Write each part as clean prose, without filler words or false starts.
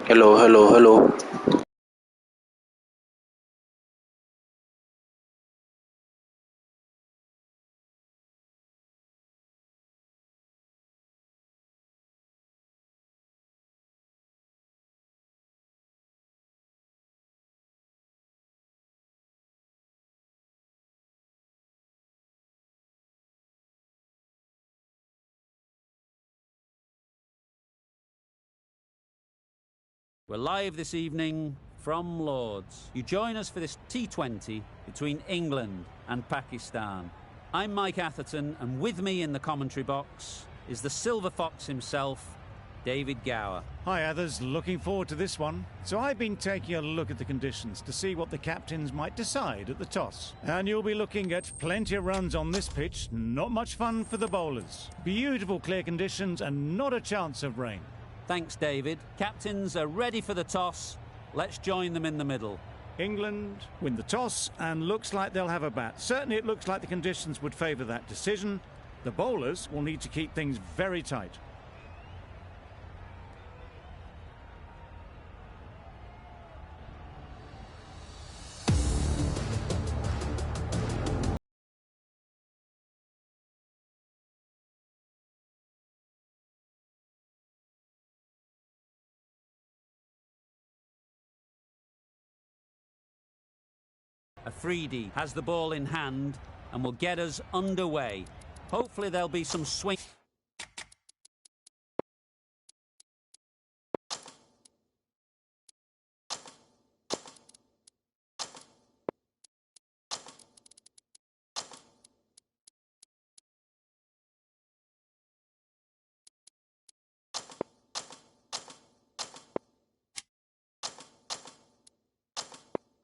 Hello, hello, hello. We're live this evening from Lords. You join us for this T20 between England and Pakistan. I'm Mike Atherton, and with me in the commentary box is the Silver Fox himself, David Gower. Hi others, looking forward to this one. So I've been taking a look at the conditions to see what the captains might decide at the toss. And you'll be looking at plenty of runs on this pitch, not much fun for the bowlers. Beautiful clear conditions and not a chance of rain. Thanks, David. Captains are ready for the toss. Let's join them in the middle. England win the toss and looks like they'll have a bat. Certainly it looks like the conditions would favour that decision. The bowlers will need to keep things very tight. Afridi has the ball in hand and will get us underway. Hopefully there'll be some swing.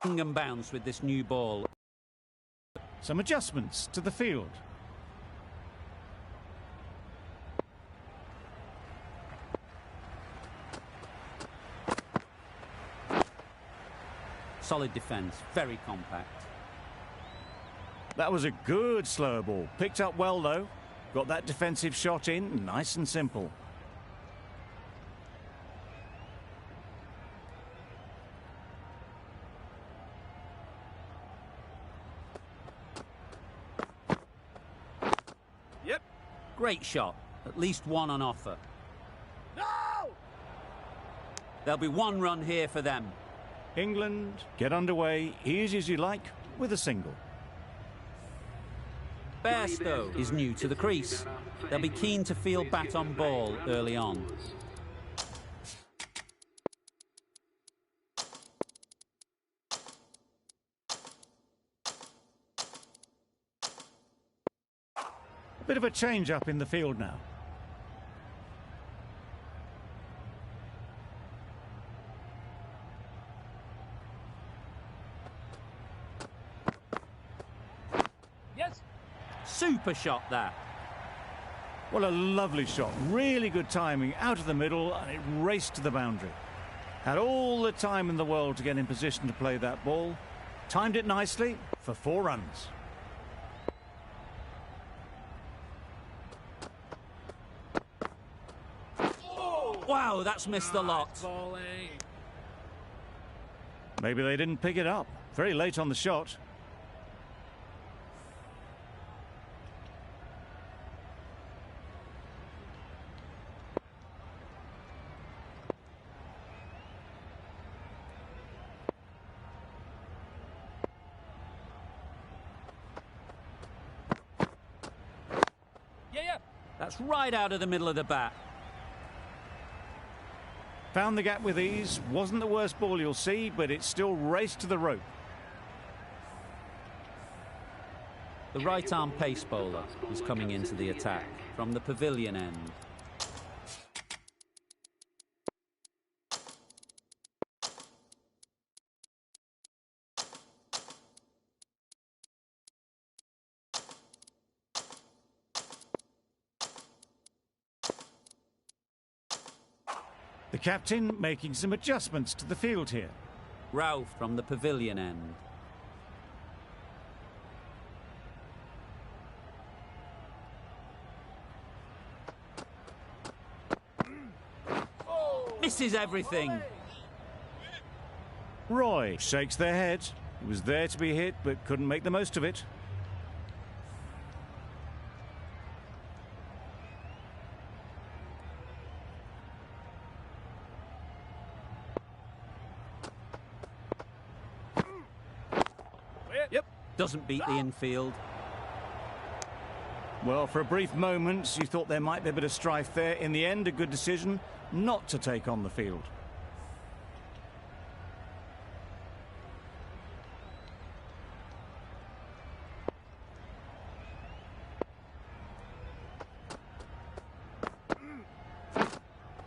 And bounce with this new ball. Some adjustments to the field. Solid defence, very compact. That was a good slower ball. Picked up well though. Got that defensive shot in, nice and simple. Great shot, at least one on offer. No! There'll be one run here for them. England get underway easy as you like with a single. Bairstow is new to the crease. They'll be keen to field bat on ball early on. Bit of a change up in the field now. Yes. Super shot that. What a lovely shot. Really good timing out of the middle and it raced to the boundary. Had all the time in the world to get in position to play that ball. Timed it nicely for 4 runs. Wow, that's missed the lot. Maybe they didn't pick it up. Very late on the shot. Yeah. That's right out of the middle of the bat. Found the gap with ease. Wasn't the worst ball you'll see, but it still raced to the rope. The right-arm pace bowler is coming into the attack from the pavilion end. The captain making some adjustments to the field here. Ralph from the pavilion end. Misses everything. Roy shakes their head. He was there to be hit, but couldn't make the most of it. Yep. Doesn't beat the infield. Well, for a brief moment, you thought there might be a bit of strife there. In the end, a good decision not to take on the field.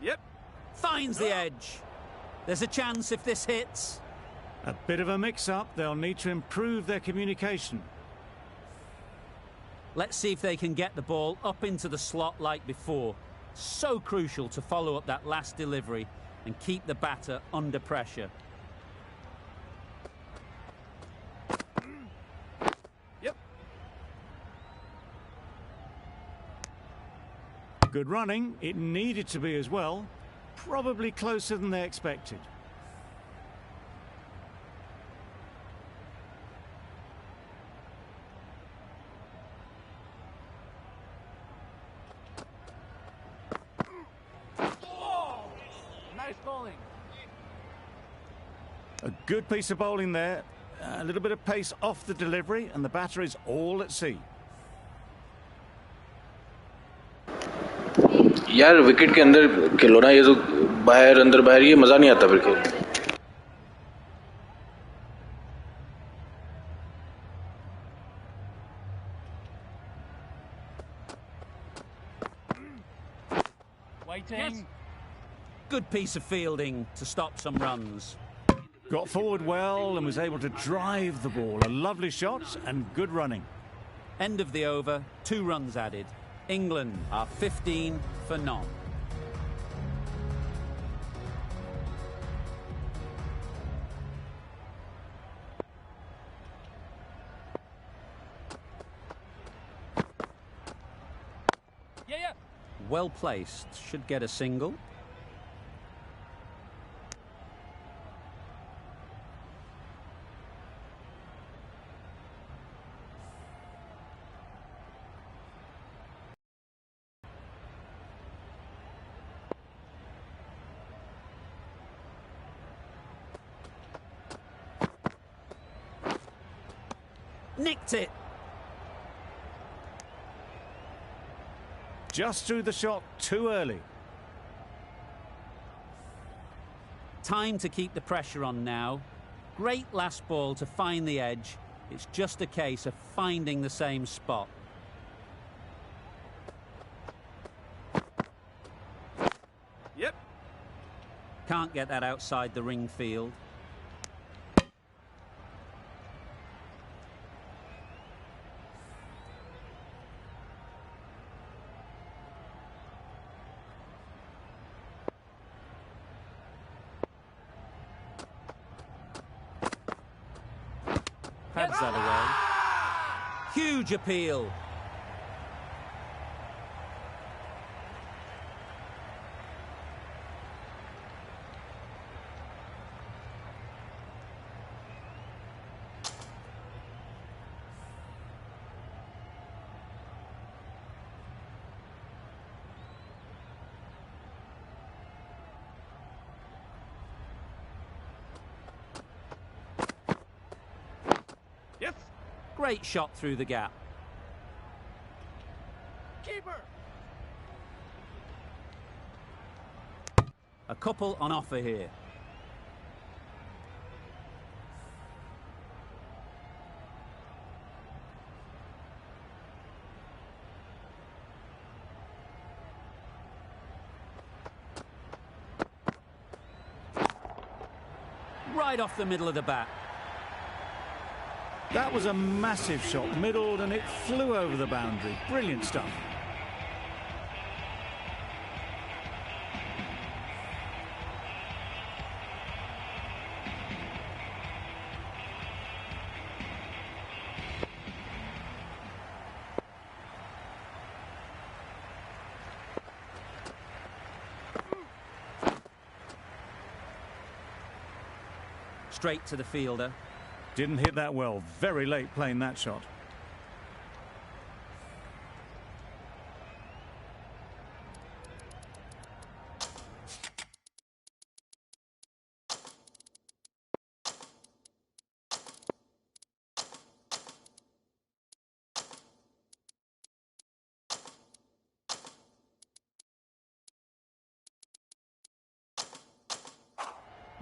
Yep. Finds the edge. There's a chance if this hits. A bit of a mix-up. They'll need to improve their communication. Let's see if they can get the ball up into the slot like before. So crucial to follow up that last delivery and keep the batter under pressure. Yep. Good running. It needed to be as well. Probably closer than they expected. A good piece of bowling there. A little bit of pace off the delivery, and the batter is all at sea. यार wicket के अंदर खेलो ना, ये तो बाहर अंदर बाहर ये मजा नहीं आता फिर खेल. Yes. Good piece of fielding to stop some runs. Got forward well and was able to drive the ball. A lovely shot and good running. End of the over, 2 runs added. England are 15 for none. Yeah. Well placed, should get a single. Nicked it. Just threw the shot too early. Time to keep the pressure on now. Great last ball to find the edge. It's just a case of finding the same spot. Yep. Can't get that outside the ring field. Pads that away. Huge appeal. Yes. Great shot through the gap. Keeper. A couple on offer here. Right off the middle of the bat. That was a massive shot, middled, and it flew over the boundary. Brilliant stuff. Straight to the fielder. Didn't hit that well. Very late playing that shot.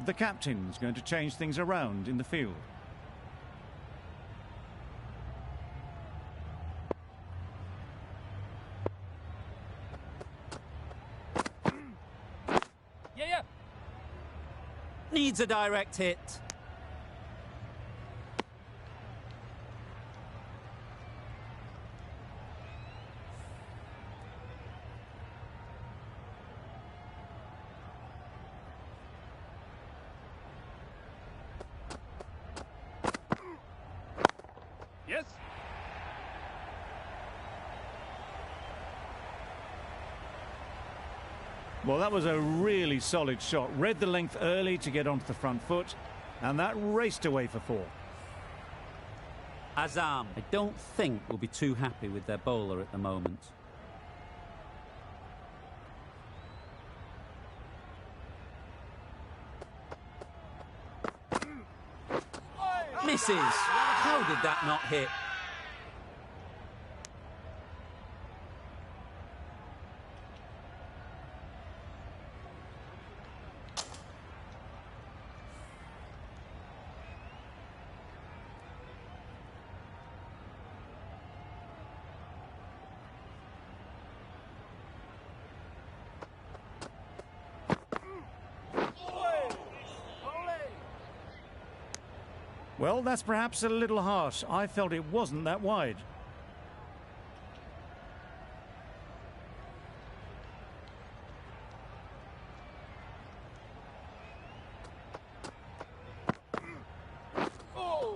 The captain's going to change things around in the field. Needs a direct hit. Yes. Well, that was a really solid shot. Read the length early to get onto the front foot, and that raced away for 4. Azam, I don't think will be too happy with their bowler at the moment. Misses. How did that not hit? Well, that's perhaps a little harsh. I felt it wasn't that wide.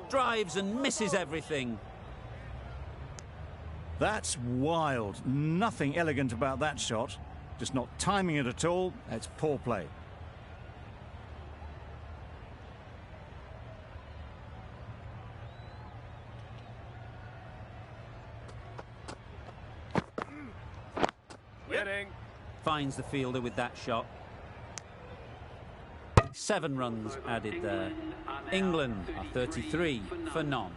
Drives and misses everything. That's wild. Nothing elegant about that shot. Just not timing it at all. It's poor play. Finds the fielder with that shot. 7 runs added there. England are 33 for none.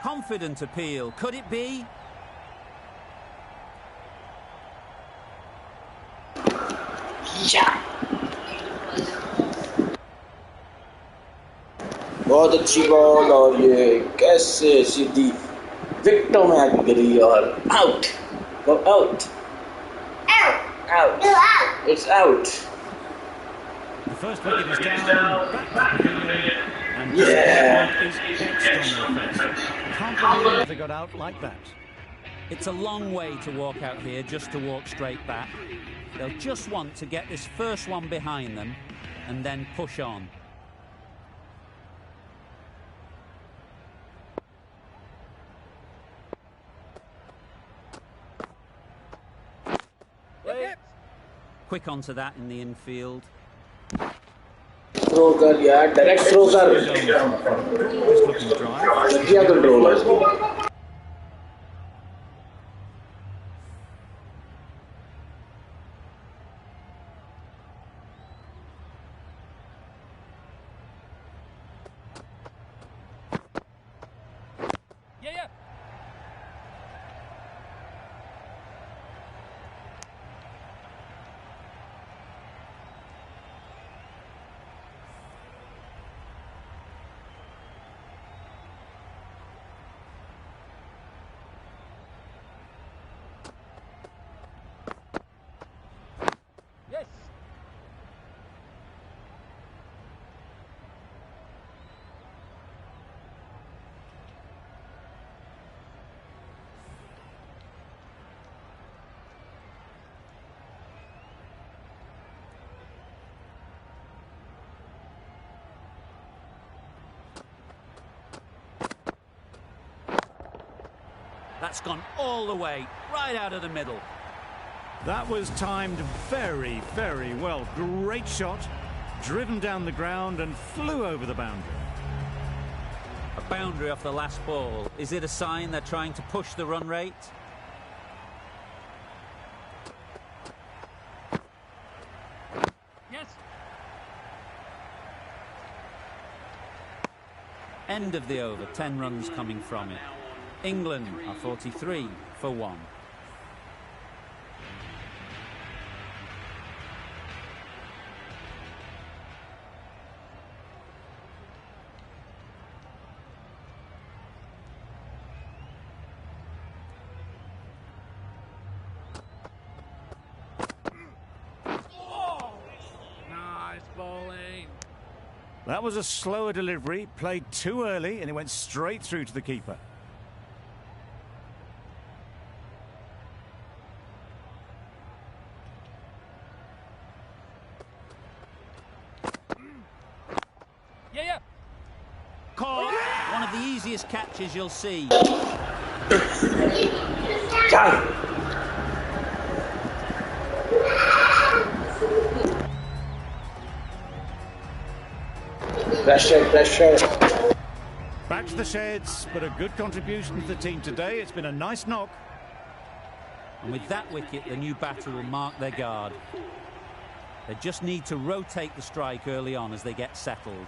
Confident appeal. Could it be? बहुत अच्छी ball और ये कैसे सीधी विकेटों में आके गिरी और out out out it's out The first wicket is down, back to the pavilion, and this is extra no face. Can't believe they got out like that. It's a long way to walk out here just to walk straight back. They'll just want to get this first one behind them and then push on. Quick onto that in the infield. Throw कर यार direct throw कर Just looking dry. क्या control है इसको That's gone all the way, right out of the middle. That was timed very, very well. Great shot, driven down the ground and flew over the boundary. A boundary off the last ball. Is it a sign they're trying to push the run rate? Yes. End of the over, 10 runs coming from it. England are 43 for 1. Nice bowling. That was a slower delivery, played too early, and it went straight through to the keeper. Yeah. Caught. One of the easiest catches you'll see. Pressure. Back to the sheds, but a good contribution to the team today. It's been a nice knock. And with that wicket, the new batter will mark their guard. They just need to rotate the strike early on as they get settled.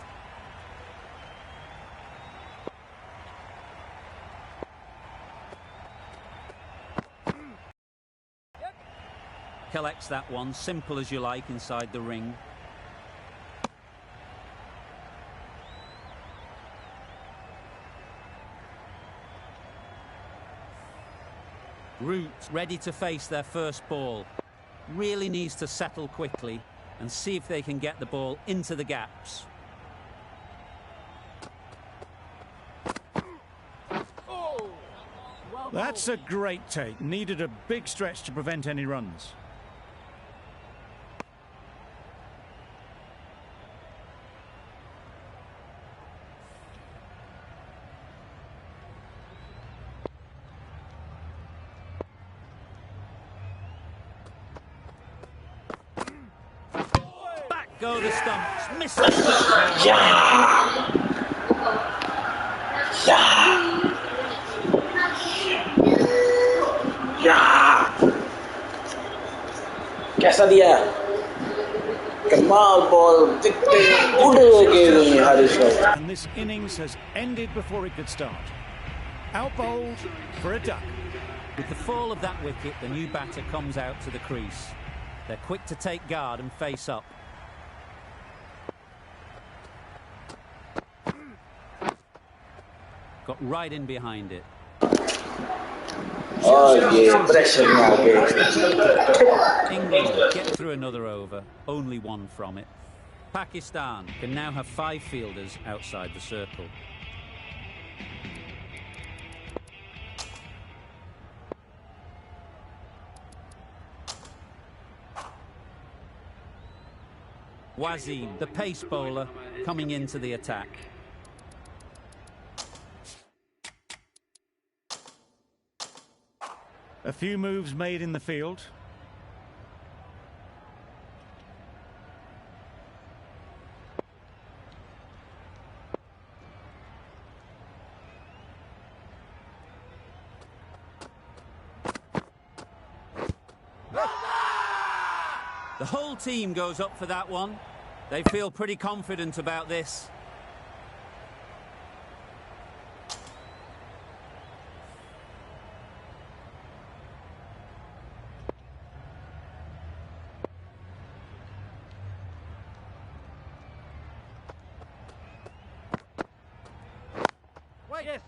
Collects that one, simple as you like, inside the ring. Root ready to face their first ball. Really needs to settle quickly and see if they can get the ball into the gaps. That's a great take. Needed a big stretch to prevent any runs. Back go the stumps. Misses. कैसा दिया कमाल ball उड़ गई हारिस को. And this innings has ended before it could start. Out-bowled for a duck. With the fall of that wicket, the new batter comes out to the crease. They're quick to take guard and face up. Got right in behind it. pressure में आ गए. England get through another over, only one from it. Pakistan can now have 5 fielders outside the circle. Wasim, the pace bowler, coming into the attack. A few moves made in the field. The whole team goes up for that one. They feel pretty confident about this. Yes.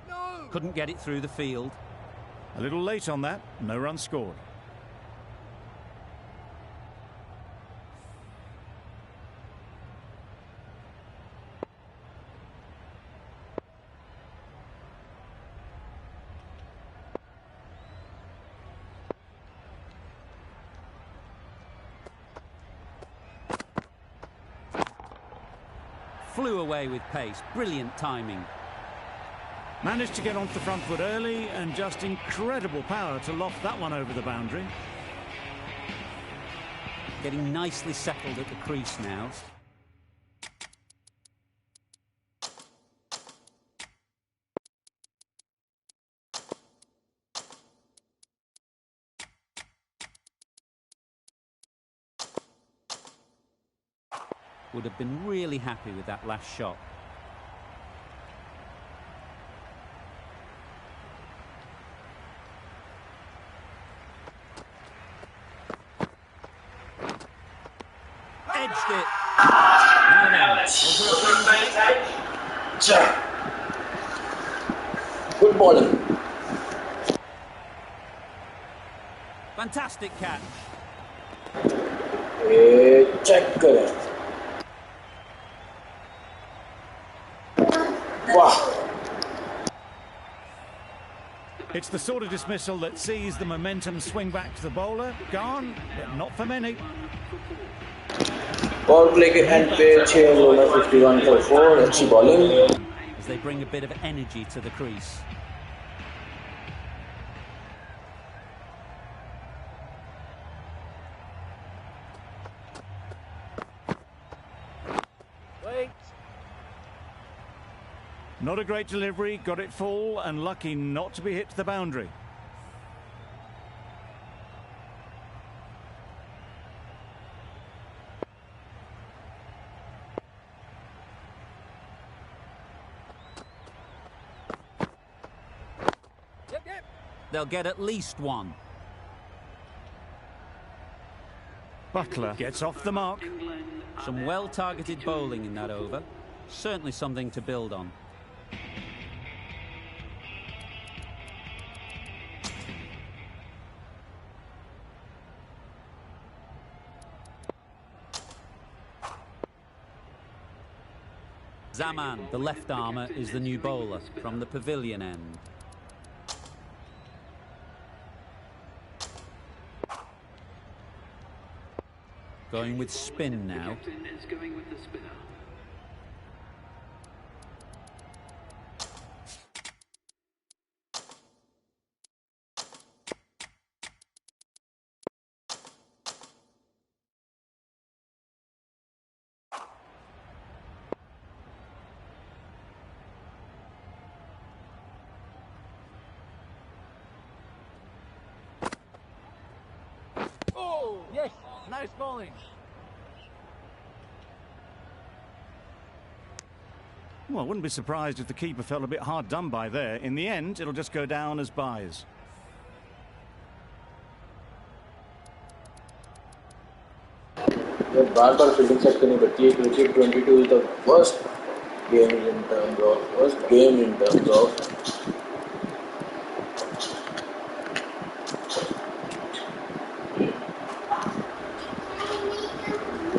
No. Couldn't get it through the field. A little late on that, no run scored. Flew away with pace. Brilliant timing. Managed to get onto the front foot early and just incredible power to loft that one over the boundary. Getting nicely settled at the crease now. Would have been really happy with that last shot. Edged it. Good bowling. Fantastic catch. Check करें. Wow. It's the sort of dismissal that sees the momentum swing back to the bowler. Gone, but not for many. Power play के end पे 6 over में 51 for 4. अच्छी bowling. As they bring a bit of energy to the crease. Wait. Not a great delivery, got it full and lucky not to be hit to the boundary. Yep. They'll get at least one. Butler gets off the mark. Some well-targeted bowling in that over. Certainly something to build on. Zaman, the left armour, is the new bowler from the pavilion end. Going with spin now. Oh, yes. Nice bowling. Well, I wouldn't be surprised if the keeper felt a bit hard done by there. In the end, it'll just go down as byes. बार-बार fielding set करनी पड़ती है क्योंकि 22 is the worst game in terms of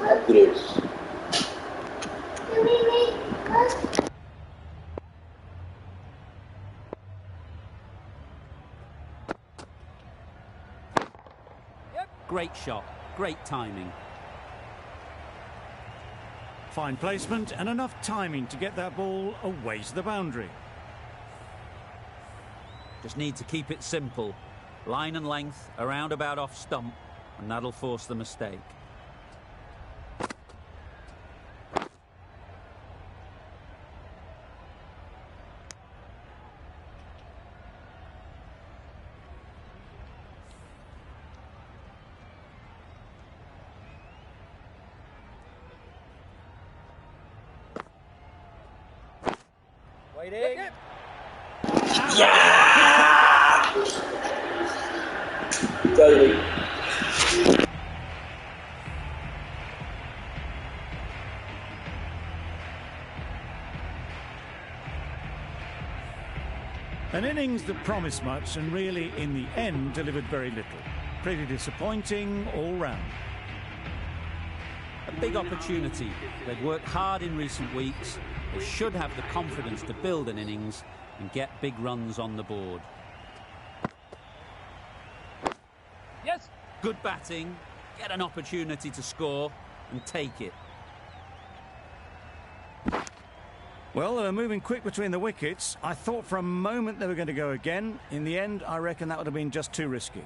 upgrades. Great shot, great timing. Fine placement and enough timing to get that ball away to the boundary. Just need to keep it simple. Line and length, around about off stump, and that'll force the mistake. Waiting. चल भाई. An innings that promised much and really, in the end, delivered very little. Pretty disappointing all round. A big opportunity. They've worked hard in recent weeks. They should have the confidence to build an innings and get big runs on the board. Yes. Good batting, get an opportunity to score and take it. Well, they were moving quick between the wickets. I thought for a moment they were going to go again. In the end, I reckon that would have been just too risky.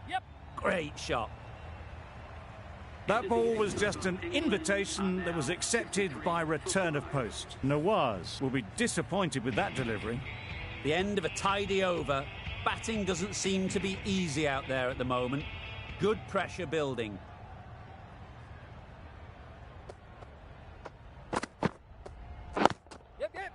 Yep. Great shot. That ball was just an invitation that was accepted by return of post. Nawaz will be disappointed with that delivery. The end of a tidy over. Batting doesn't seem to be easy out there at the moment. Good pressure building. Yep, yep.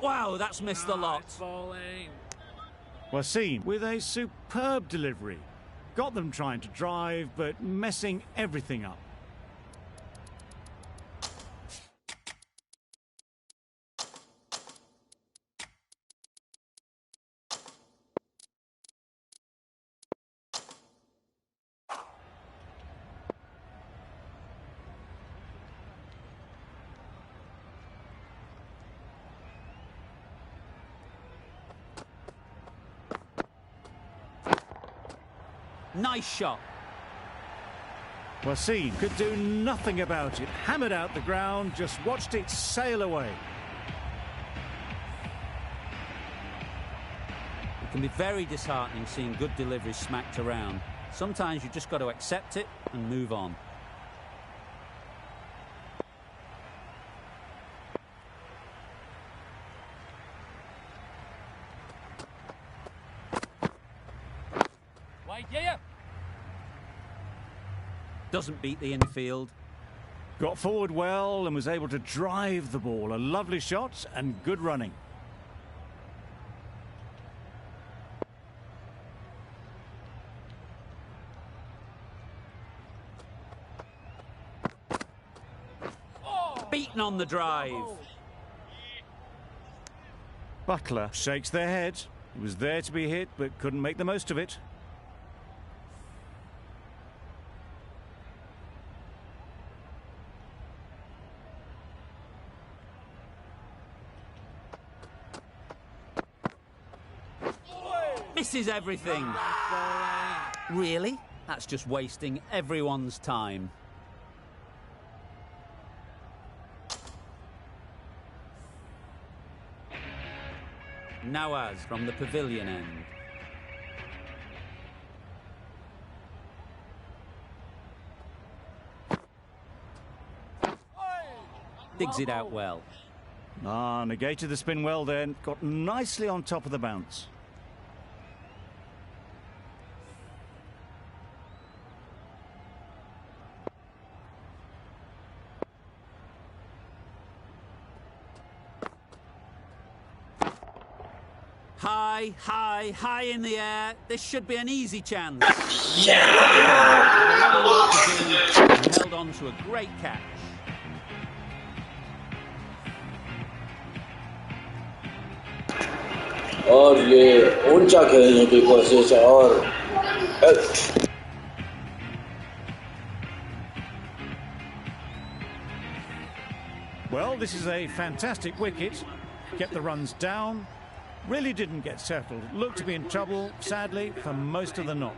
Wow, that's missed the lot. Nice bowling. Wasim with a superb delivery. Got them trying to drive, but messing everything up. Nice shot. Wasim could do nothing about it. Hammered out the ground, just watched it sail away. It can be very disheartening seeing good deliveries smacked around. Sometimes you've just got to accept it and move on. Wait, yeah. Doesn't beat the infield. Got forward well and was able to drive the ball. A lovely shot and good running. Beaten on the drive. Butler shakes their head. He was there to be hit, but couldn't make the most of it. Misses everything. Really? That's just wasting everyone's time. Nawaz from the pavilion end. Digs it out well. Negated the spin well then. Got nicely on top of the bounce. High, high, high in the air. This should be an easy chance. Yeah! And held on to a great catch. और ये ऊंचा खेलने की कोशिश है और Well, this is a fantastic wicket. Kept the runs down. Really didn't get settled. Looked to be in trouble, sadly, for most of the knock.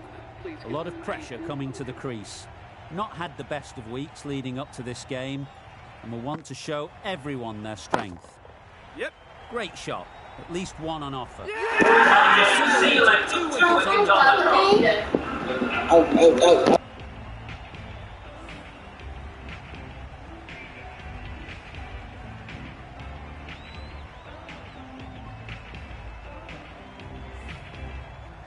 A lot of pressure coming to the crease. Not had the best of weeks leading up to this game, and will want to show everyone their strength. Yep. Great shot. At least one on offer. out.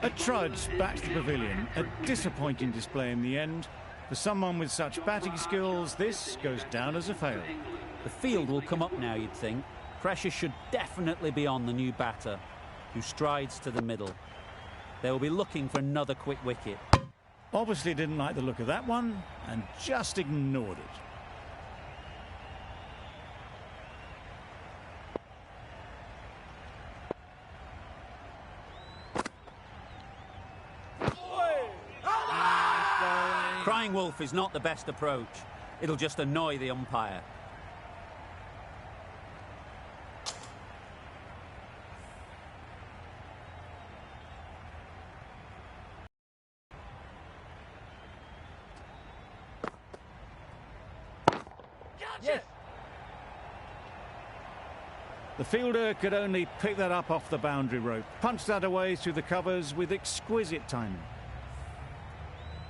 A trudge back to the pavilion. A disappointing display in the end. For someone with such batting skills, this goes down as a fail. The field will come up now, you'd think. Pressure should definitely be on the new batter, who strides to the middle. They will be looking for another quick wicket. Obviously didn't like the look of that one and just ignored it. Crying wolf is not the best approach. It'll just annoy the umpire. Yes. The fielder could only pick that up off the boundary rope, punch that away through the covers with exquisite timing.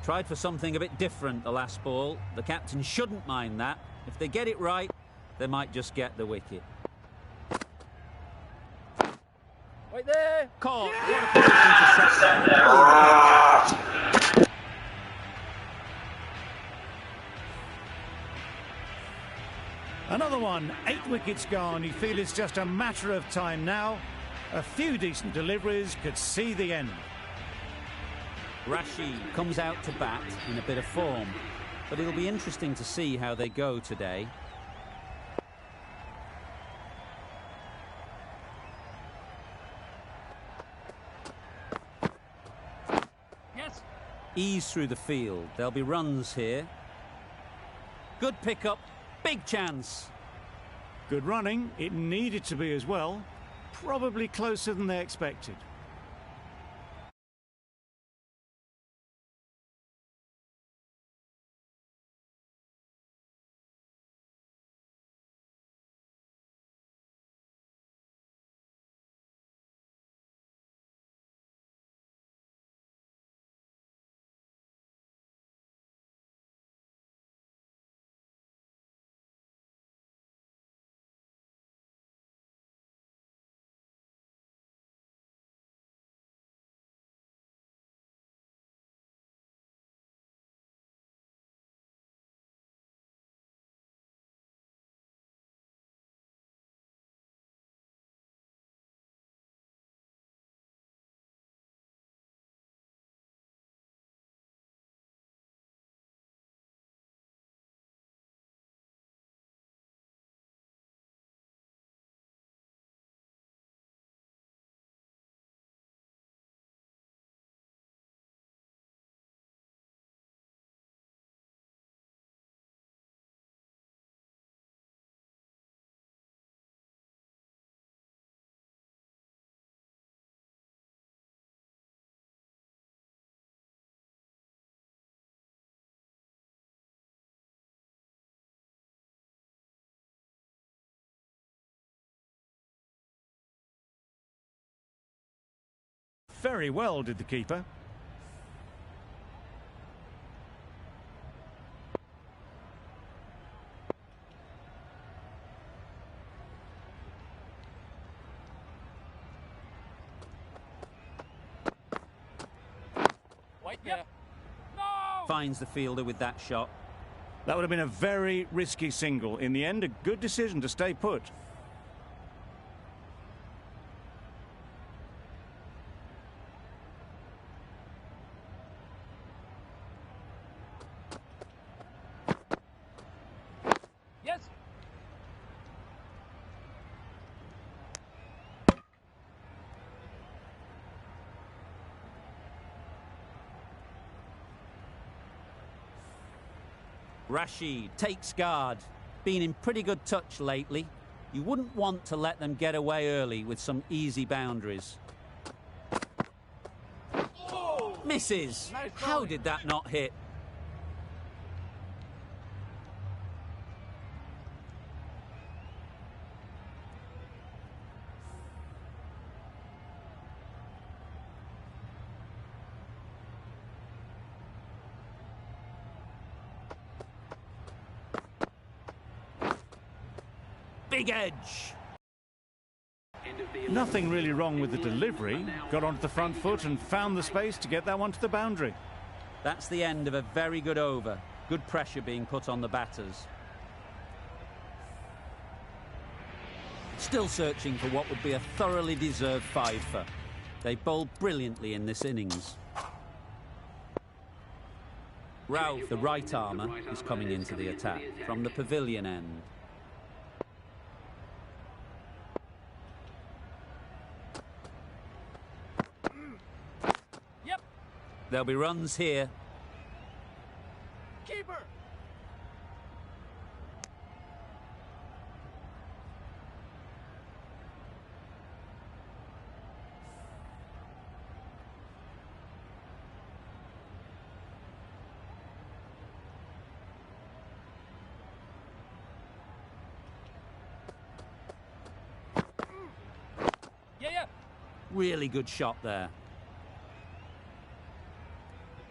Tried for something a bit different the last ball. The captain shouldn't mind that. If they get it right, they might just get the wicket. Right there. Caught. What a position to set there. Another one, 8 wickets gone. You feel it's just a matter of time now. A few decent deliveries could see the end. Rashid comes out to bat in a bit of form, but it'll be interesting to see how they go today. Yes. Ease through the field. There'll be runs here. Good pickup. Big chance. Good running. It needed to be as well. Probably closer than they expected. Very well did the keeper. Right there. No. Finds the fielder with that shot. That would have been a very risky single. In the end, a good decision to stay put. Yes. Rashid takes guard. Been in pretty good touch lately. You wouldn't want to let them get away early with some easy boundaries. Oh. Misses. Nice How bowling. did that not hit? Big edge. Nothing really wrong with the delivery. Got onto the front foot and found the space to get that one to the boundary. That's the end of a very good over. Good pressure being put on the batters. Still searching for what would be a thoroughly deserved fiver. They bowled brilliantly in this innings. Ralph, the right armour, is coming into the attack from the pavilion end. Yep. There'll be runs here. Keeper. Yeah. Really good shot there.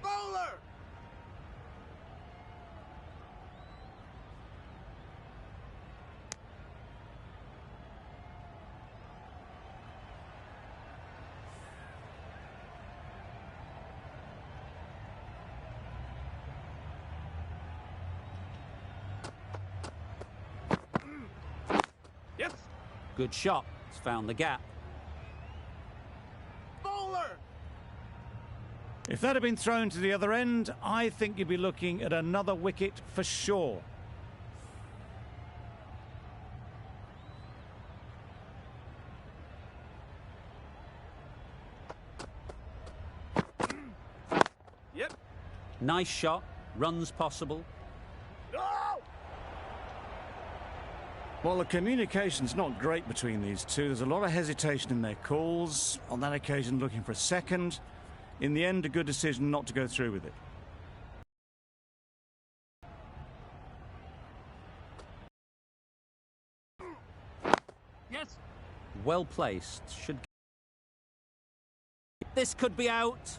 Bowler. Yes. Good shot. It's found the gap. Bowler. If that had been thrown to the other end, I think you'd be looking at another wicket for sure. Yep. Nice shot. Runs possible. No. Well, the communication's not great between these two. There's a lot of hesitation in their calls. On that occasion, looking for a second. In the end, a good decision not to go through with it. Yes. Well placed. Should. This could be out.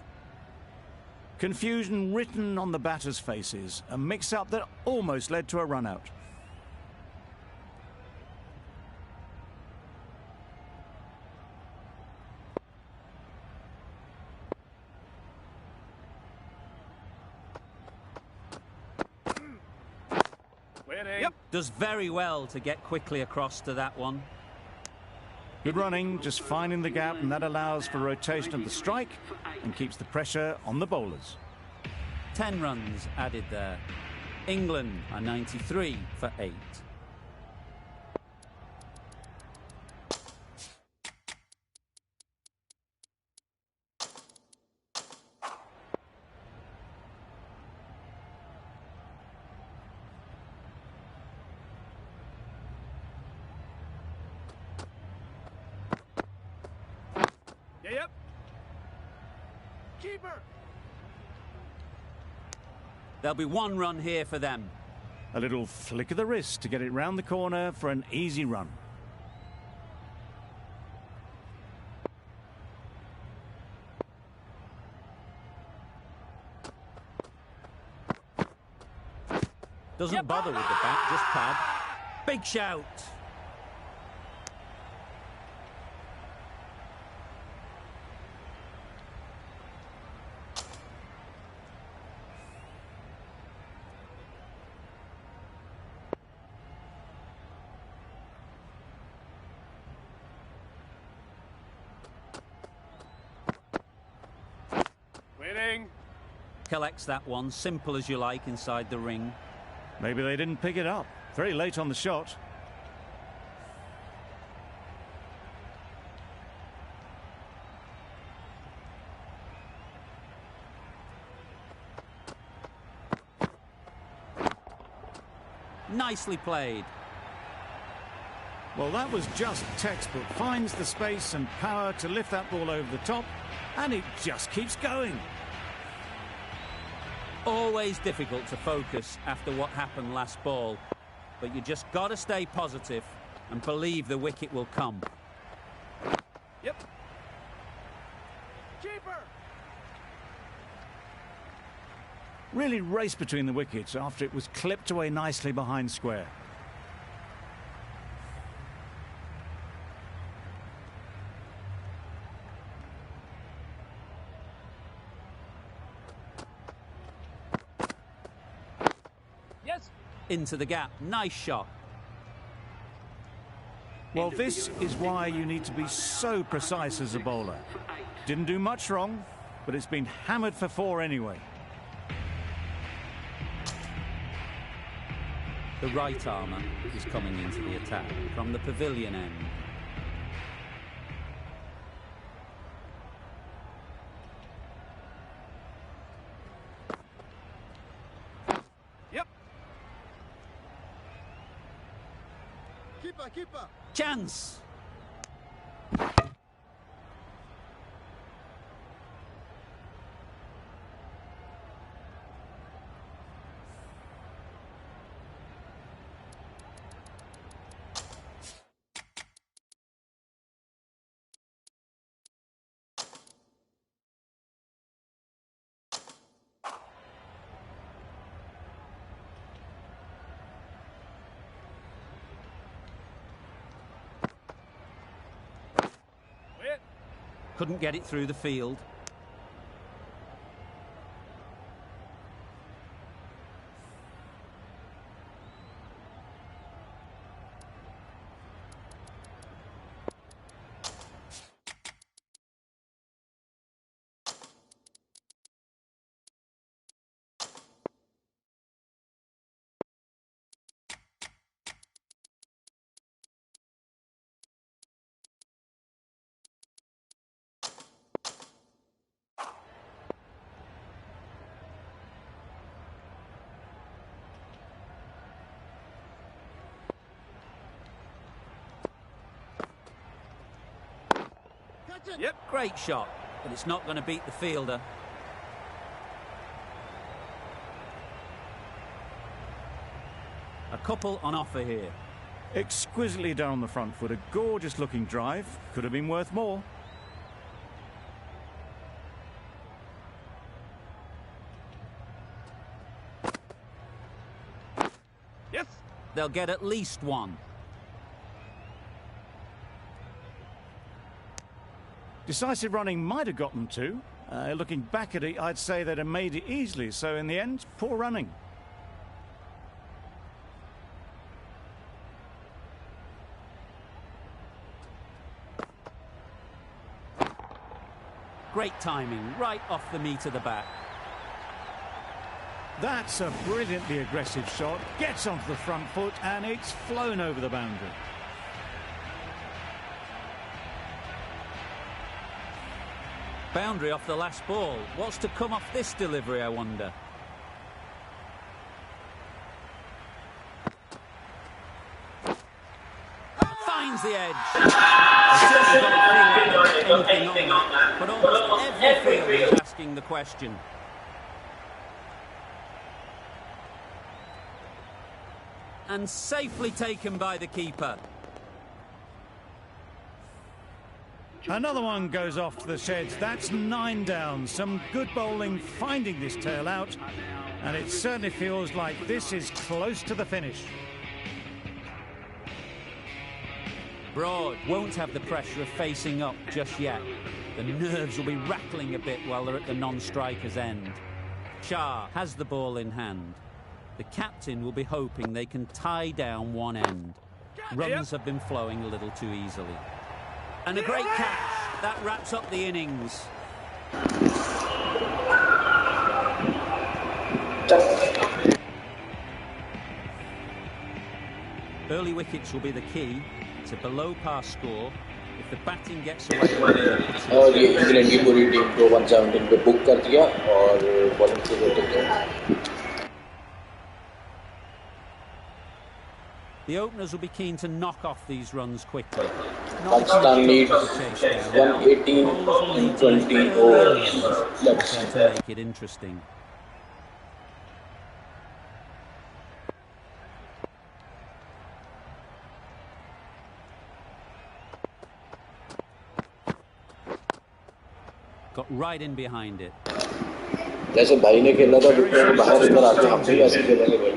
Confusion written on the batters' faces. A mix-up that almost led to a run-out. Winning. Yep. Does very well to get quickly across to that one. Good running, just finding the gap, and that allows for rotation of the strike and keeps the pressure on the bowlers. 10 runs added there. England are 93 for 8. Yep. Keeper. There'll be 1 run here for them. A little flick of the wrist to get it round the corner for an easy run. Doesn't bother with the bat, just pad. Big shout. Winning. Collects that one, simple as you like, inside the ring. Maybe they didn't pick it up. Very late on the shot. Nicely played. Well, that was just textbook. Finds the space and power to lift that ball over the top, and it just keeps going. Always difficult to focus after what happened last ball, but you just got to stay positive and believe the wicket will come. Yep. Keeper. Really raced between the wickets after it was clipped away nicely behind square. Yes. Into the gap. Nice shot. Well, this is why you need to be so precise as a bowler. Didn't do much wrong, but it's been hammered for 4 anyway. The right armour is coming into the attack from the pavilion end. Yep. Keeper. Chance! Wait. Couldn't get it through the field. Yep. Great shot, but it's not going to beat the fielder. A couple on offer here. Exquisitely down the front foot, a gorgeous looking drive. Could have been worth more. Yes. They'll get at least one. Decisive running might have got them two. Looking back at it, I'd say they'd have made it easily. So in the end, poor running. Great timing, right off the meat of the bat. That's a brilliantly aggressive shot. Gets onto the front foot and it's flown over the boundary. Boundary off the last ball. What's to come off this delivery, I wonder? Finds the edge. Anything on that. But almost every fielder is asking the question. And safely taken by the keeper. Another one goes off to the sheds. That's 9 down. Some good bowling finding this tail out. And it certainly feels like this is close to the finish. Broad won't have the pressure of facing up just yet. The nerves will be rattling a bit while they're at the non-striker's end. Shah has the ball in hand. The captain will be hoping they can tie down one end. Runs have been flowing a little too easily. And a great catch. That wraps up the innings. Early wickets will be the key. It's a below-par score. If the batting gets away with it... और ये England की पूरी team को 117 पे book कर दिया और bowling शुरू कर दिया. The openers will be keen to knock off these runs quickly. Pakistan needs 118 in 20 overs. To make it interesting. Got right in behind it. जैसे भाई ने खेला था तो बाहर इधर आके हम भी ऐसे खेलेंगे भाई.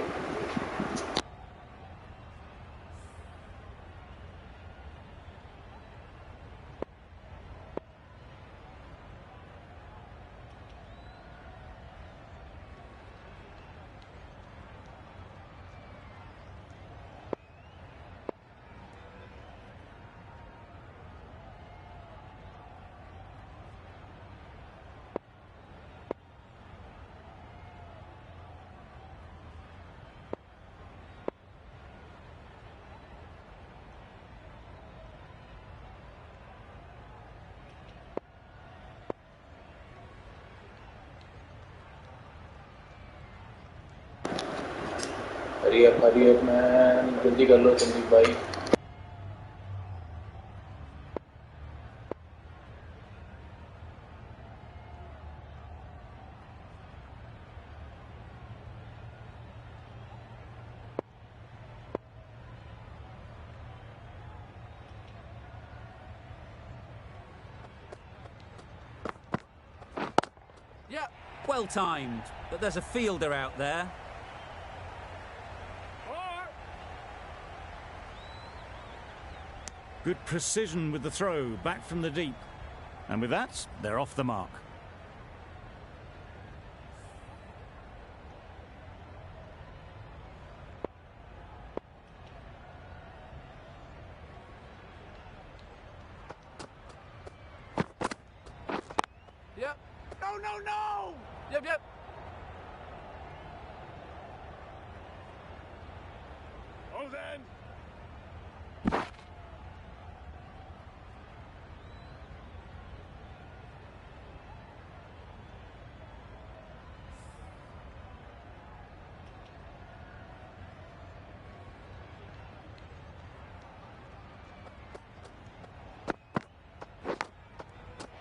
हरी अप मैन, जल्दी कर लो संदीप भाई। Yeah, well timed, but there's a fielder out there. Good precision with the throw, back from the deep. And with that, they're off the mark. Yep. No, no, no! Yep, yep. Oh, then.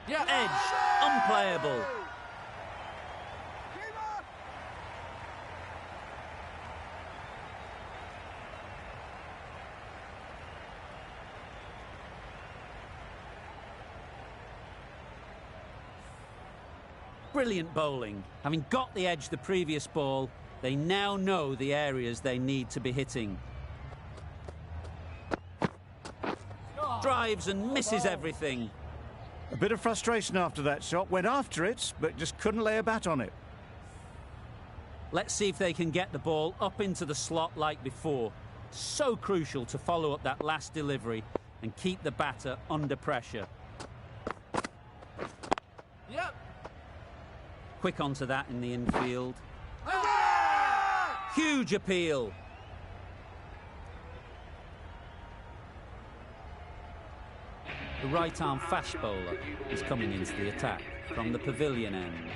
Yeah, edge, unplayable. Brilliant bowling. Having got the edge the previous ball, they now know the areas they need to be hitting. Drives and misses everything. A bit of frustration after that shot. Went after it, but just couldn't lay a bat on it. Let's see if they can get the ball up into the slot like before. So crucial to follow up that last delivery and keep the batter under pressure. Yep. Quick onto that in the infield. Huge appeal. The right-arm fast bowler is coming into the attack from the pavilion end.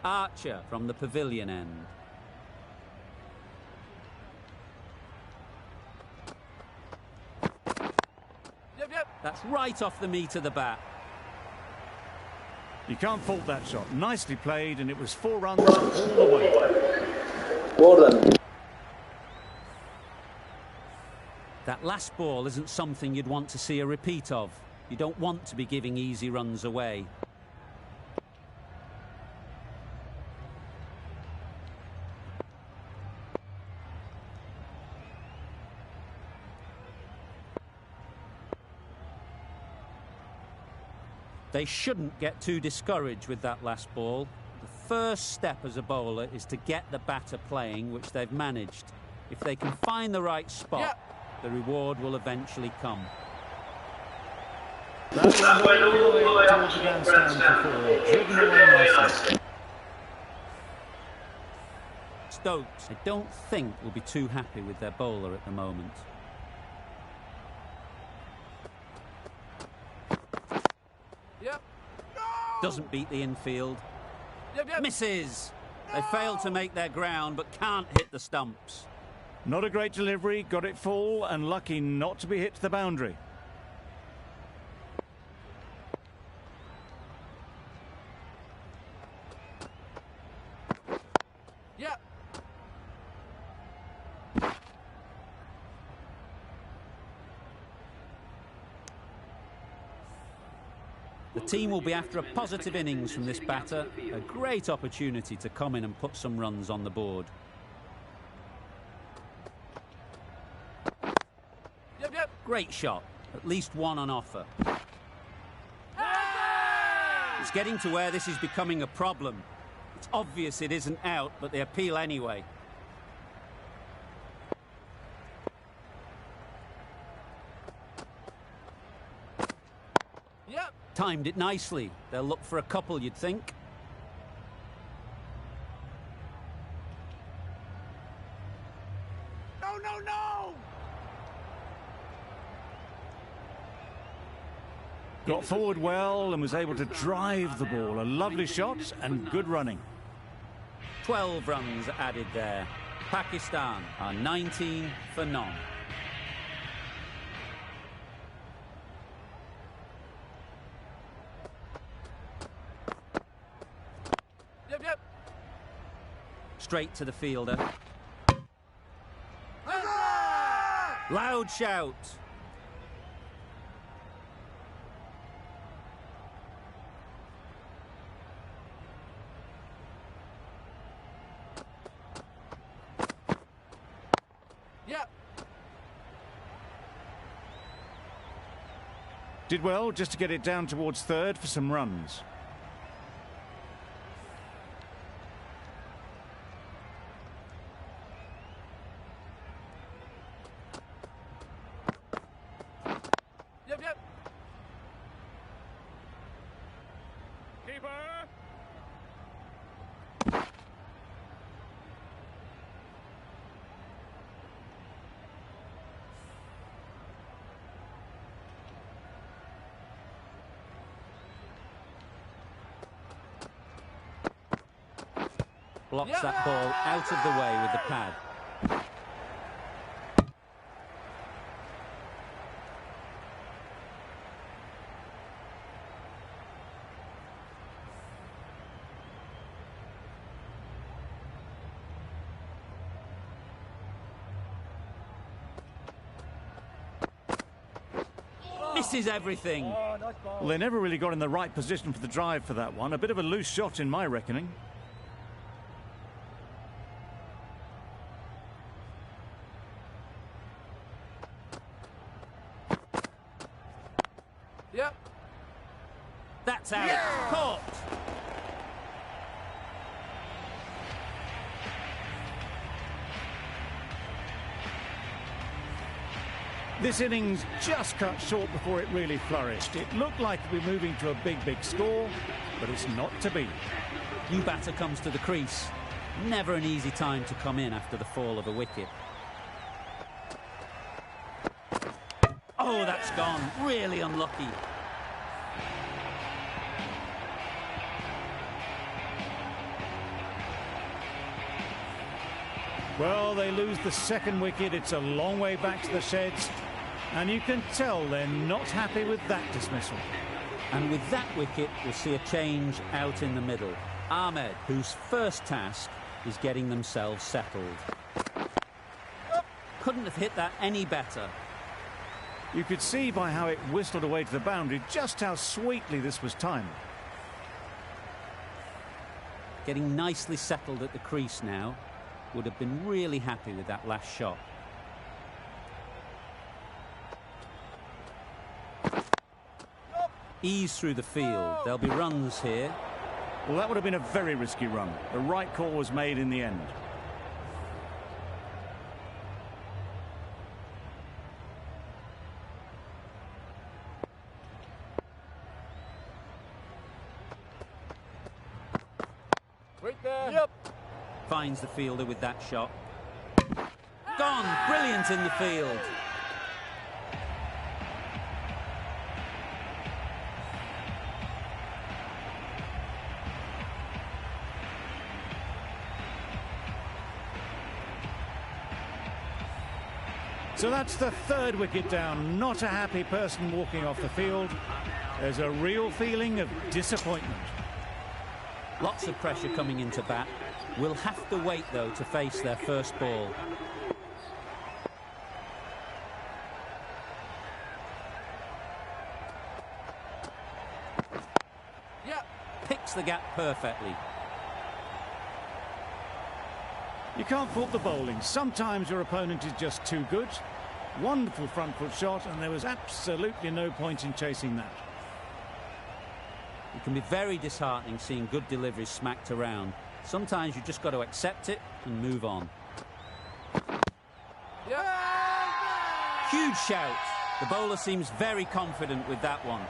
Archer from the pavilion end. Yep, yep. That's right off the meat of the bat. You can't fault that shot. Nicely played, and it was 4 runs all the way. Well done. That last ball isn't something you'd want to see a repeat of. You don't want to be giving easy runs away. They shouldn't get too discouraged with that last ball. The first step as a bowler is to get the batter playing, which they've managed. If they can find the right spot, the reward will eventually come. That went all the way towards the grandstand for 4, driven away nicely. Stokes, I don't think, will be too happy with their bowler at the moment. Yep. Doesn't beat the infield. Yep, yep. Misses. They failed to make their ground, but can't hit the stumps. Not a great delivery, got it full, and lucky not to be hit to the boundary. Yep. The team will be after a positive innings from this batter. A great opportunity to come in and put some runs on the board. Yep, yep. Great shot. At least one on offer. It's getting to where this is becoming a problem. It's obvious it isn't out, but they appeal anyway. Yep. Timed it nicely. They'll look for a couple, you'd think. No, no, no! Got forward well and was able to drive the ball. A lovely shot and good running. 12 runs added there. Pakistan are 19 for none. Yep, yep. Straight to the fielder. Huzzah! Loud shout. Yep. Did well just to get it down towards third for some runs. Yep, yep. Keeper! Blocks that ball out of the way with the pad. Misses everything. Well, they never really got in the right position for the drive for that one. A bit of a loose shot in my reckoning. Yep. That's out. Caught. This innings just cut short before it really flourished. It looked like it would be moving to a big score, but it's not to be. New batter comes to the crease. Never an easy time to come in after the fall of a wicket. Oh, that's gone. Really unlucky. Well, they lose the second wicket. It's a long way back to the sheds. And you can tell they're not happy with that dismissal. And with that wicket, we'll see a change out in the middle. Ahmed, whose first task is getting themselves settled. Couldn't have hit that any better. You could see by how it whistled away to the boundary just how sweetly this was timed. Getting nicely settled at the crease now. Would have been really happy with that last shot. Ease through the field. There'll be runs here. Well, that would have been a very risky run. The right call was made in the end. Right there. Yep. Finds the fielder with that shot. Gone! Brilliant in the field. So that's the third wicket down. Not a happy person walking off the field. There's a real feeling of disappointment. Lots of pressure coming into bat. Will have to wait, though, to face their first ball. Yeah. Picks the gap perfectly. You can't fault the bowling. Sometimes your opponent is just too good. Wonderful front foot shot, and there was absolutely no point in chasing that. It can be very disheartening seeing good deliveries smacked around. Sometimes you just got to accept it and move on. Yeah. Huge shout. The bowler seems very confident with that one.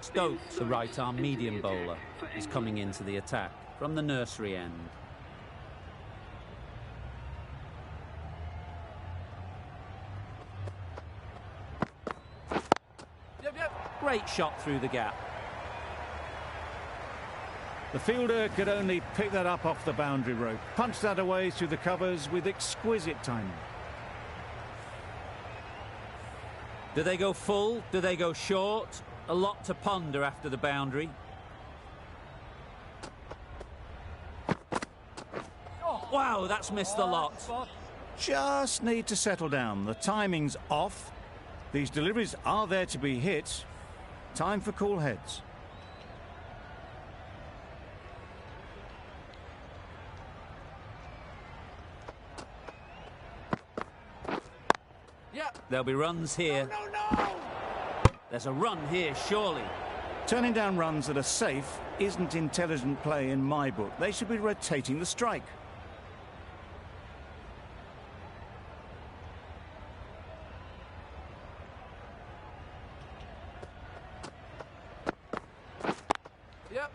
Stokes, the right-arm medium bowler, is coming into the attack from the nursery end. Great shot through the gap. The fielder could only pick that up off the boundary rope. Punched that away through the covers with exquisite timing. Do they go full? Do they go short? A lot to ponder after the boundary. Wow, that's missed a lot. Just need to settle down. The timing's off. These deliveries are there to be hit. Time for cool heads. Yeah. There'll be runs here. No. There's a run here, surely. Turning down runs that are safe isn't intelligent play in my book. They should be rotating the strike. Yep.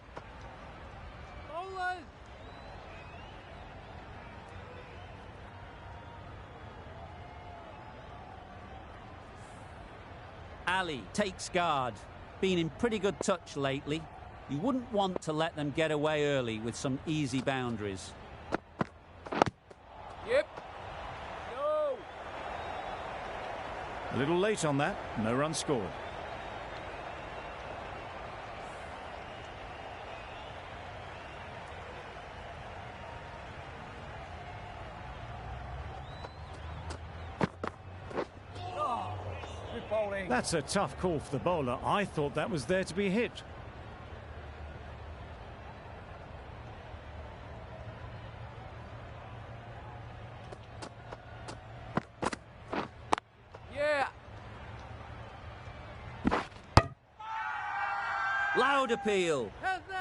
Bowlers. Ali takes guard. Been in pretty good touch lately. You wouldn't want to let them get away early with some easy boundaries. Yep. No. A little late on that. No run scored. Good bowling. That's a tough call for the bowler. I thought that was there to be hit. Yeah. Loud appeal. How's that?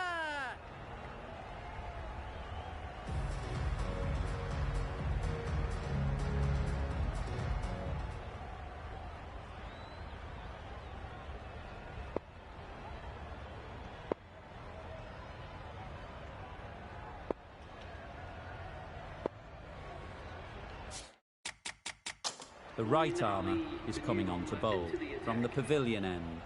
The right armour is coming on to bowl from the pavilion end.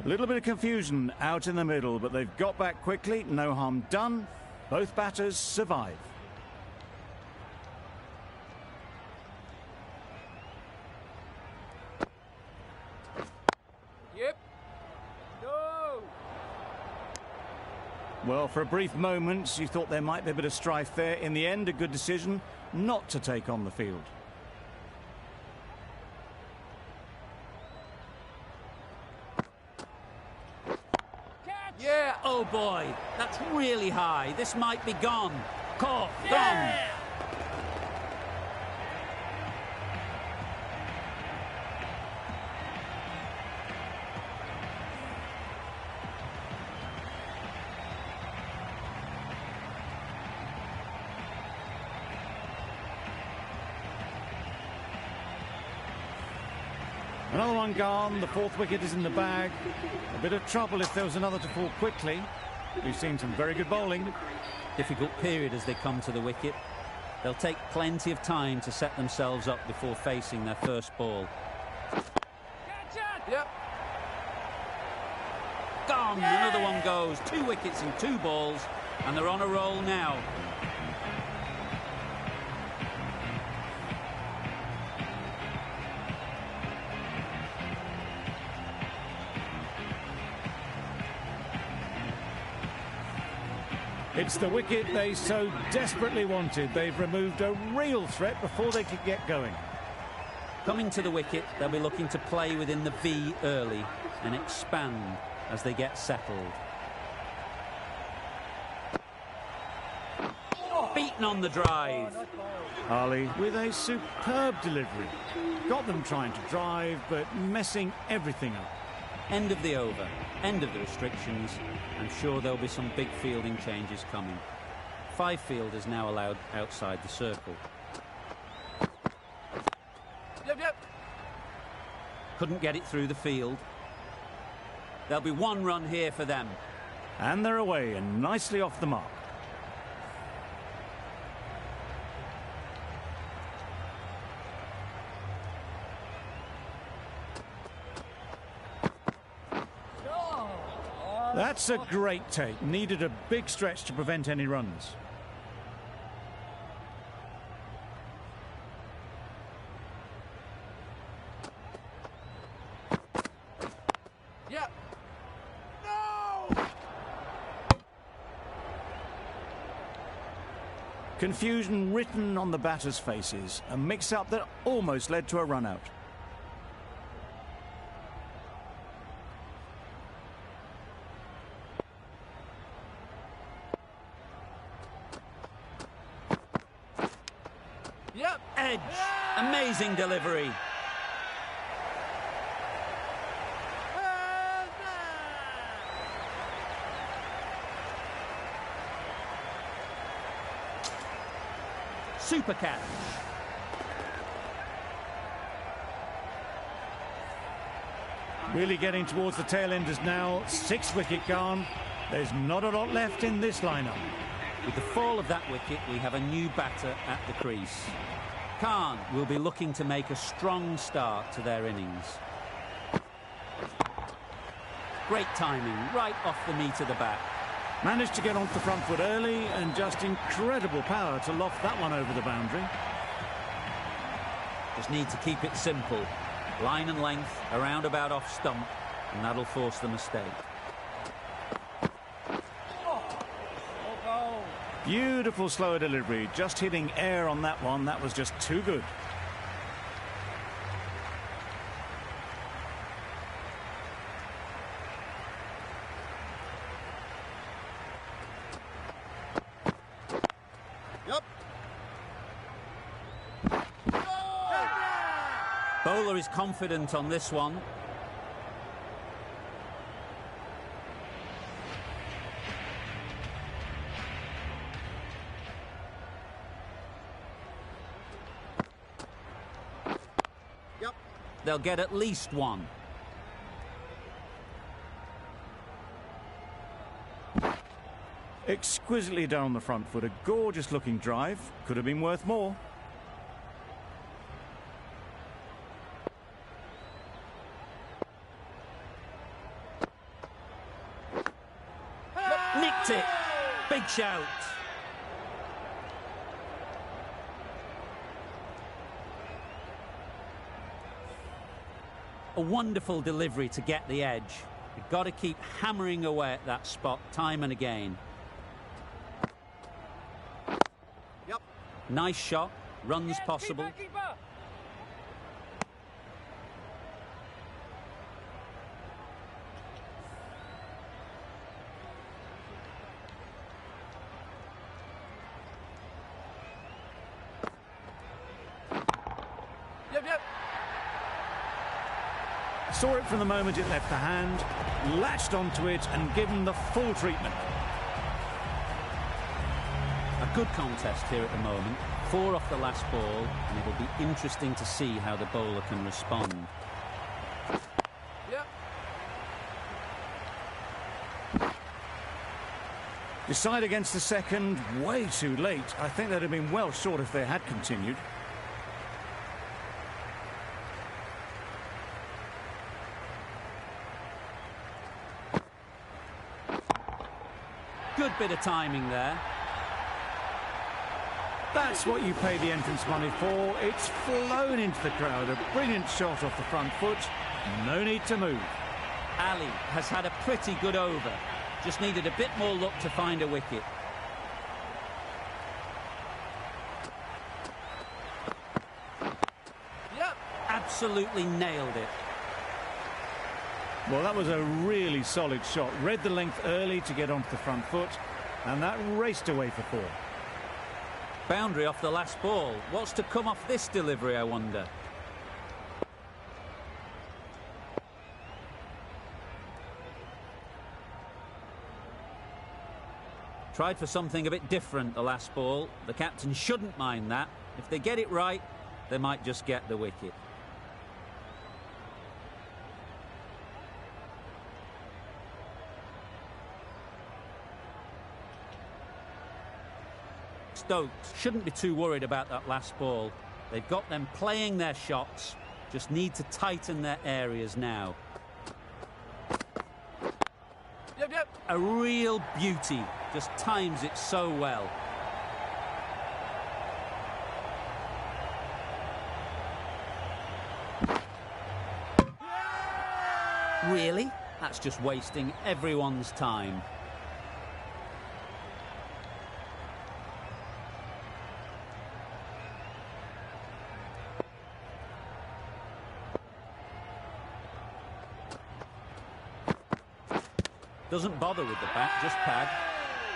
A little bit of confusion out in the middle, but they've got back quickly. No harm done. Both batters survive. Yep. No. Well, for a brief moment, you thought there might be a bit of strife there. In the end, a good decision not to take on the field. Yeah, oh boy, that's really high. This might be gone. Caught, gone. Another one gone. The fourth wicket is in the bag. A bit of trouble if there was another to fall quickly. We've seen some very good bowling. Difficult period as they come to the wicket. They'll take plenty of time to set themselves up before facing their first ball. Yep. Gone. Another one goes. 2 wickets in 2 balls, and they're on a roll now. It's the wicket they so desperately wanted. They've removed a real threat before they could get going. Coming to the wicket, they'll be looking to play within the V early and expand as they get settled. Beaten on the drive. Ali with a superb delivery. Got them trying to drive, but messing everything up. End of the over, end of the restrictions. I'm sure there'll be some big fielding changes coming. 5 fielders now allowed outside the circle. Yep. Couldn't get it through the field. There'll be 1 run here for them. And they're away and nicely off the mark. That's a great take. Needed a big stretch to prevent any runs. Yep. No. Confusion written on the batters' faces. A mix-up that almost led to a run-out. Yep. Edge. Amazing delivery. Super catch. Really getting towards the tail enders now. 6 wicket gone. There's not a lot left in this lineup. With the fall of that wicket, we have a new batter at the crease. Khan will be looking to make a strong start to their innings. Great timing, right off the meat of the bat. Managed to get onto the front foot early and just incredible power to loft that one over the boundary. Just need to keep it simple. Line and length, around about off stump, and that'll force the mistake. Beautiful slower delivery, just hitting air on that one. That was just too good. Yep. Bowler is confident on this one. They'll get at least 1. Exquisitely done on the front foot. A gorgeous looking drive. Could have been worth more. Nicked it. Big shout. A wonderful delivery to get the edge. You've got to keep hammering away at that spot time and again. Yep. Nice shot. Runs possible. Keeper. Yep. Saw it from the moment it left the hand, latched onto it and given the full treatment. A good contest here at the moment. 4 off the last ball, and it'll be interesting to see how the bowler can respond. Yep. Decide against the second, way too late. I think they'd have been well short if they had continued. Good bit of timing there. That's what you pay the entrance money for. It's flown into the crowd. A brilliant shot off the front foot. No need to move. Ali has had a pretty good over. Just needed a bit more luck to find a wicket. Yep. Absolutely nailed it. Well, that was a really solid shot. Read the length early to get onto the front foot, and that raced away for 4. Boundary off the last ball. What's to come off this delivery, I wonder? Tried for something a bit different the last ball. The captain shouldn't mind that. If they get it right, they might just get the wicket. Stokes shouldn't be too worried about that last ball. They've got them playing their shots, just need to tighten their areas now. Yep. A real beauty, just times it so well. Really? That's just wasting everyone's time. Doesn't bother with the bat, just pad.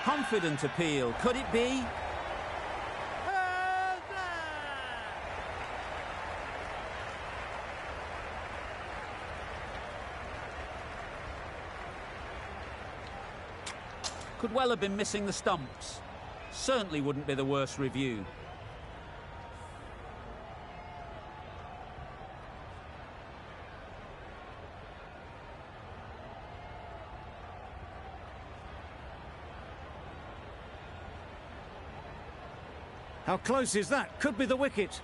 Confident appeal, could it be? Could well have been missing the stumps. Certainly wouldn't be the worst review. How close is that? Could be the wicket.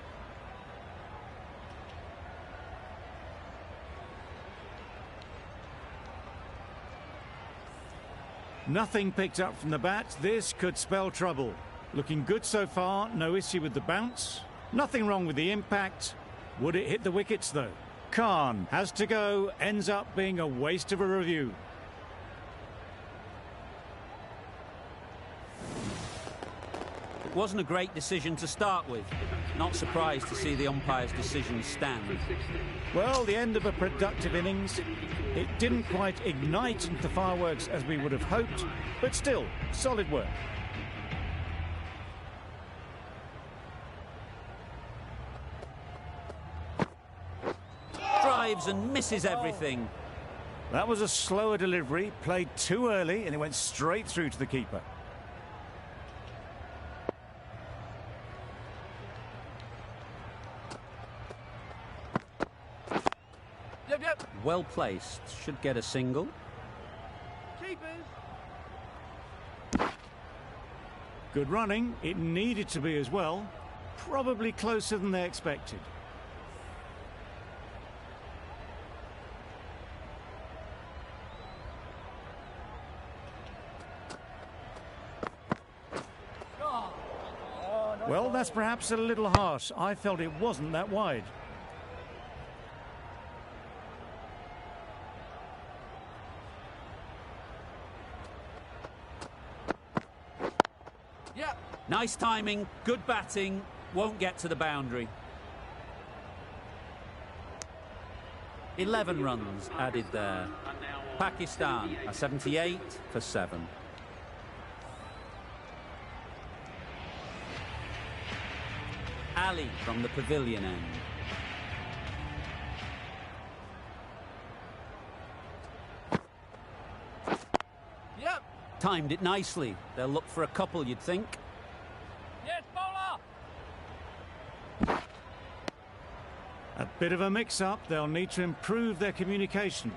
Nothing picked up from the bat. This could spell trouble. Looking good so far. No issue with the bounce. Nothing wrong with the impact. Would it hit the wickets though? Khan has to go. Ends up being a waste of a review. It wasn't a great decision to start with. Not surprised to see the umpire's decision stand. Well, the end of a productive innings. It didn't quite ignite into fireworks as we would have hoped, but still, solid work. Drives and misses everything. That was a slower delivery, played too early, and it went straight through to the keeper. Yep. Well placed. Should get a single. Keepers. Good running. It needed to be as well. Probably closer than they expected. Well, that's perhaps a little harsh. I felt it wasn't that wide. Yeah. Nice timing, good batting, won't get to the boundary. 11 runs added there. Pakistan are 78 for 7. Ali from the pavilion end. Yep. Timed it nicely. They'll look for a couple, you'd think. Yes, bowler. A bit of a mix-up. They'll need to improve their communication.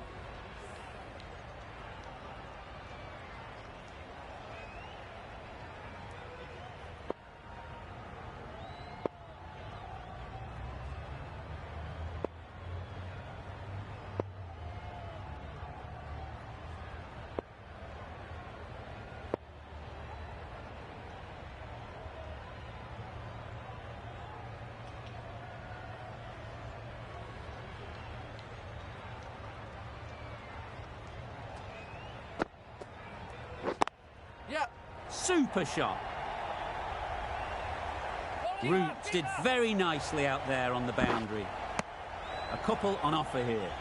Yep. Super shot. Roots did very nicely out there on the boundary. A couple on offer here.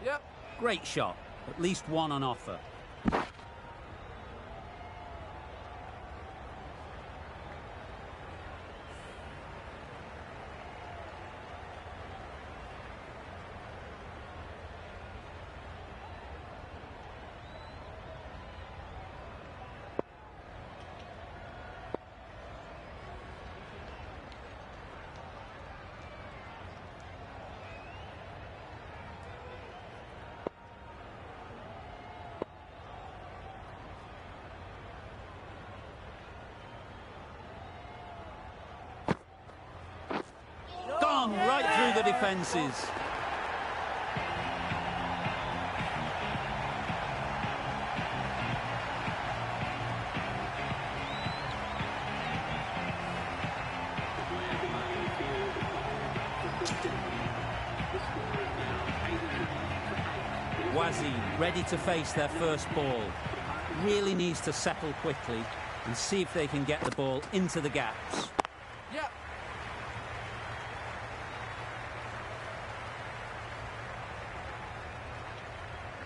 Yep. Great shot. At least one on offer. Gone right through the defences. Wazzy ready to face their first ball. Really needs to settle quickly and see if they can get the ball into the gaps. Yep.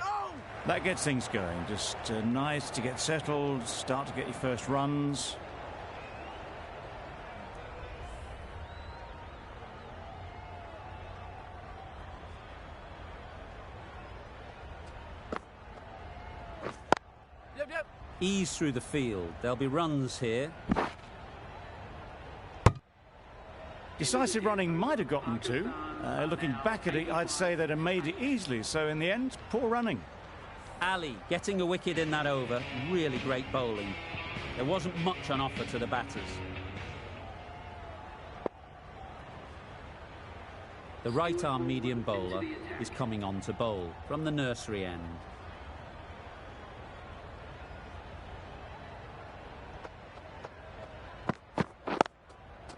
No. That gets things going. Just nice to get settled, start to get your first runs. Yep. Yep. Ease through the field. There'll be runs here. Decisive running might have gotten two. Looking back at it, I'd say they'd have made it easily. So in the end, poor running. Ali getting a wicket in that over. Really great bowling. There wasn't much on offer to the batters. The right-arm medium bowler is coming on to bowl from the nursery end.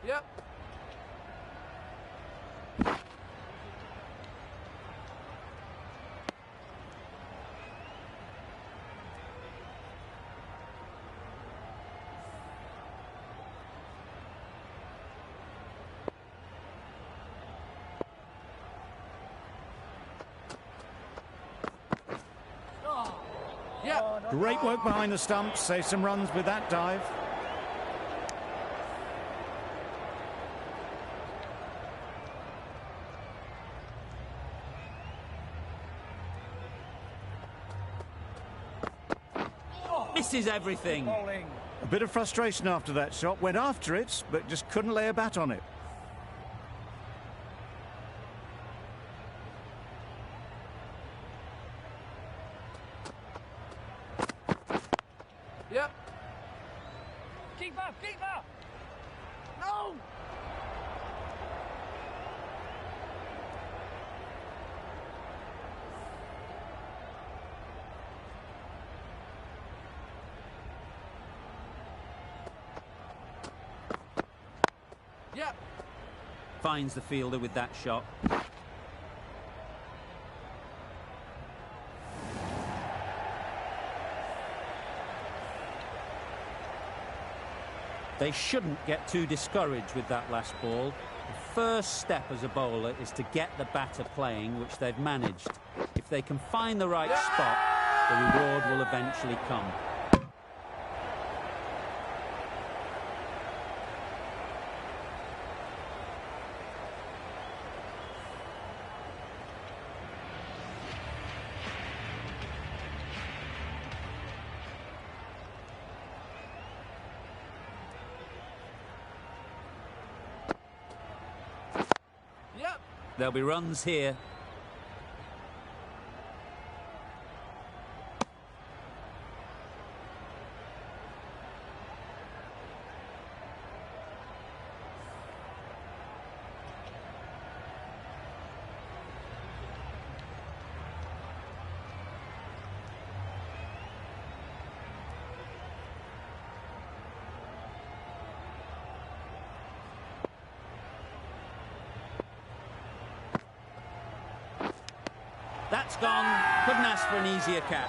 Yep. Yep. Great work behind the stumps. Save some runs with that dive. Misses everything. A bit of frustration after that shot. Went after it, but just couldn't lay a bat on it. Yep. Keeper. Keeper. No. Yep. Finds the fielder with that shot. They shouldn't get too discouraged with that last ball. The first step as a bowler is to get the batter playing, which they've managed. If they can find the right spot, the reward will eventually come. Yep. There'll be runs here. That's gone. Couldn't ask for an easier catch.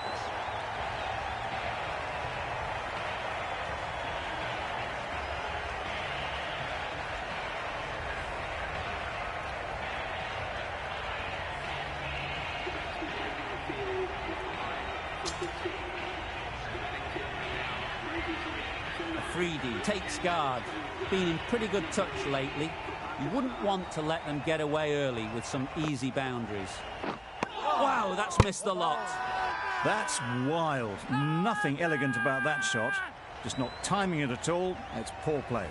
Afridi takes guard. Been in pretty good touch lately. You wouldn't want to let them get away early with some easy boundaries. Wow, that's missed the lot. That's wild. Nothing elegant about that shot. Just not timing it at all. It's poor play.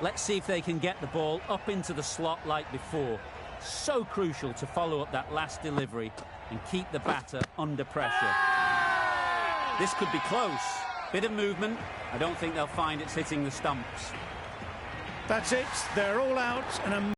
Let's see if they can get the ball up into the slot like before. So crucial to follow up that last delivery and keep the batter under pressure. This could be close. Bit of movement. I don't think they'll find it's hitting the stumps. That's it. They're all out and a